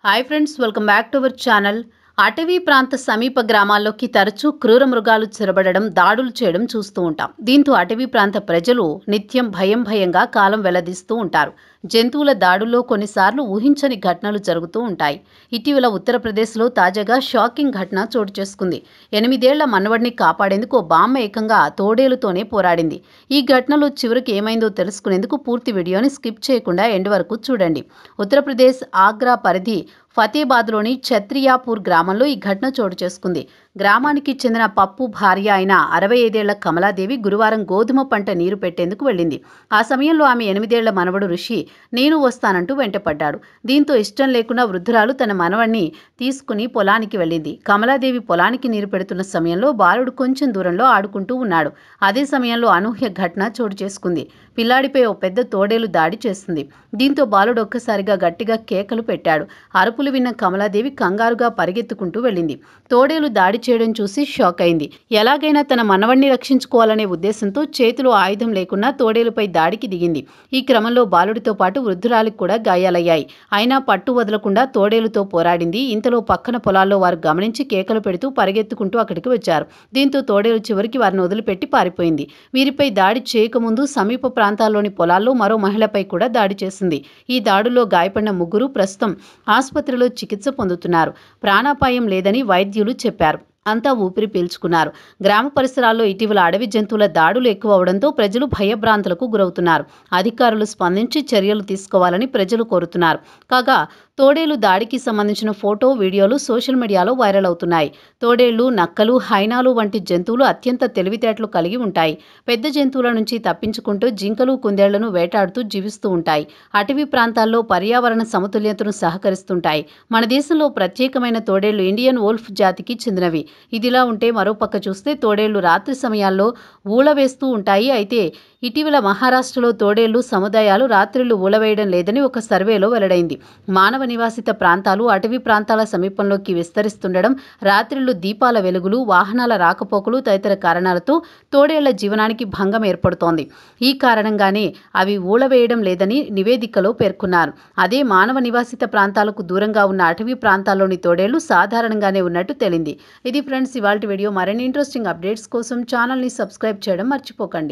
Hi friends, welcome back to our channel. అటవీ ప్రాంత సమీప గ్రామాల్లోకి తరచూ క్రూర మృగాలు చొరబడడం, దాడులు చేయడం చూస్తూ ఉంటాం. దీంతో అటవీ ప్రాంత ప్రజలు నిత్యం భయంగా కాలం వెల్లదీస్తూ ఉంటారు. జంతువుల దాడుల్లో కొన్నిసార్లు ఊహించని ఘటనలు జరుగుతూ ఉంటాయి. ఇటీవల ఉత్తరప్రదేశ్లో తాజాగా షాకింగ్ ఘటన చోటు చేసుకుంది. 8 ఏళ్ల మనవడిని కాపాడేందుకు ఓ బామ్మ ఏకంగా తోడేలుతోనే పోరాడింది. ఈ ఘటనలో చివరికి ఏమైందో తెలుసుకునేందుకు పూర్తి వీడియోని స్కిప్ చేయకుండా ఎండ్ వరకు చూడండి. ఉత్తరప్రదేశ్ ఆగ్రా పరిధి ఫతేబాద్లోని ఛత్రియాపూర్ గ్రామంలో ఈ ఘటన చోటు చేసుకుంది. గ్రామానికి చెందిన పప్పు భార్య అయిన 65 ఏళ్ల కమలాదేవి గురువారం గోధుమ పంట నీరు పెట్టేందుకు వెళ్ళింది. ఆ సమయంలో ఆమె 8 ఏళ్ల మనవడు ఋషి నేను వస్తానంటూ వెంటపడ్డాడు. దీంతో ఇష్టం లేకుండా వృద్ధురాలు తన మనవణ్ణి తీసుకుని పొలానికి వెళ్ళింది. కమలాదేవి పొలానికి నీరు పెడుతున్న సమయంలో బాలుడు కొంచెం దూరంలో ఆడుకుంటూ ఉన్నాడు. అదే సమయంలో అనూహ్య ఘటన చోటు చేసుకుంది. పిల్లాడిపై ఓ పెద్ద తోడేలు దాడి చేసింది. దీంతో బాలుడు ఒక్కసారిగా గట్టిగా కేకలు పెట్టాడు. అరుపులు విన్న కమలాదేవి కంగారుగా పరిగెత్తుకుంటూ వెళ్ళింది. తోడేలు దాడి చేయడం చూసి షాక్ అయింది. ఎలాగైనా తన మనవణ్ణి రక్షించుకోవాలనే ఉద్దేశంతో చేతిలో ఆయుధం లేకున్నా తోడేలుపై దాడికి దిగింది. ఈ క్రమంలో బాలుడితో పాటు వృద్ధురాలికి కూడా గాయాలయ్యాయి. అయినా పట్టు వదలకుండా తోడేలుతో పోరాడింది. ఇంతలో పక్కన పొలాల్లో వారు గమనించి కేకలు పెడుతూ పరిగెత్తుకుంటూ అక్కడికి వచ్చారు. దీంతో తోడేలు చివరికి వారిని వదిలిపెట్టి పారిపోయింది. వీరిపై దాడి చేయకముందు సమీప ప్రాంతాల్లోని పొలాల్లో మరో మహిళపై కూడా దాడి చేసింది. ఈ దాడుల్లో గాయపడిన ముగ్గురు ప్రస్తుతం ఆసుపత్రిలో చికిత్స పొందుతున్నారు. ప్రాణాపాయం లేదని వైద్యులు చెప్పారు. అంతా ఊపిరి పీల్చుకున్నారు. గ్రామ పరిసరాల్లో ఇటీవల అడవి జంతువుల దాడులు ఎక్కువ అవడంతో ప్రజలు భయభ్రాంతులకు గురవుతున్నారు. అధికారులు స్పందించి చర్యలు తీసుకోవాలని ప్రజలు కోరుతున్నారు. కాగా తోడేలు దాడికి సంబంధించిన ఫోటో, వీడియోలు సోషల్ మీడియాలో వైరల్ అవుతున్నాయి. తోడేళ్లు, నక్కలు, హైనాలు వంటి జంతువులు అత్యంత తెలివితేటలు కలిగి ఉంటాయి. పెద్ద జంతువుల నుంచి తప్పించుకుంటూ జింకలు, కుందేళ్లను వేటాడుతూ జీవిస్తూ ఉంటాయి. అటవీ ప్రాంతాల్లో పర్యావరణ సమతుల్యతను సహకరిస్తుంటాయి. మన దేశంలో ప్రత్యేకమైన తోడేళ్లు ఇండియన్ వోల్ఫ్ జాతికి చెందినవి. ఇదిలా ఉంటే మరోపక్క చూస్తే తోడేళ్లు రాత్రి సమయాల్లో ఊళవేస్తూ ఉంటాయి. అయితే ఇటీవల మహారాష్ట్రలో తోడేళ్లు సముదాయాలు రాత్రిళ్లు ఊళవేయడం లేదని ఒక సర్వేలో వెల్లడైంది. మానవ నివాసిత ప్రాంతాలు అటవీ ప్రాంతాల సమీపంలోకి విస్తరిస్తుండడం, రాత్రిళ్లు దీపాల వెలుగులు, వాహనాల రాకపోకలు తదితర కారణాలతో తోడేళ్ల జీవనానికి భంగం ఏర్పడుతోంది. ఈ కారణంగానే అవి ఊళవేయడం లేదని నివేదికలో పేర్కొన్నారు. అదే మానవ నివాసిత ప్రాంతాలకు దూరంగా ఉన్న అటవీ ప్రాంతాల్లోని తోడేళ్లు సాధారణంగానే ఉన్నట్టు తేలింది. ఇది ఫ్రెండ్స్ ఇవాల్టి వీడియో. మరిన్ని ఇంట్రెస్టింగ్ అప్డేట్స్ కోసం ఛానల్ని సబ్స్క్రైబ్ చేయడం మర్చిపోకండి.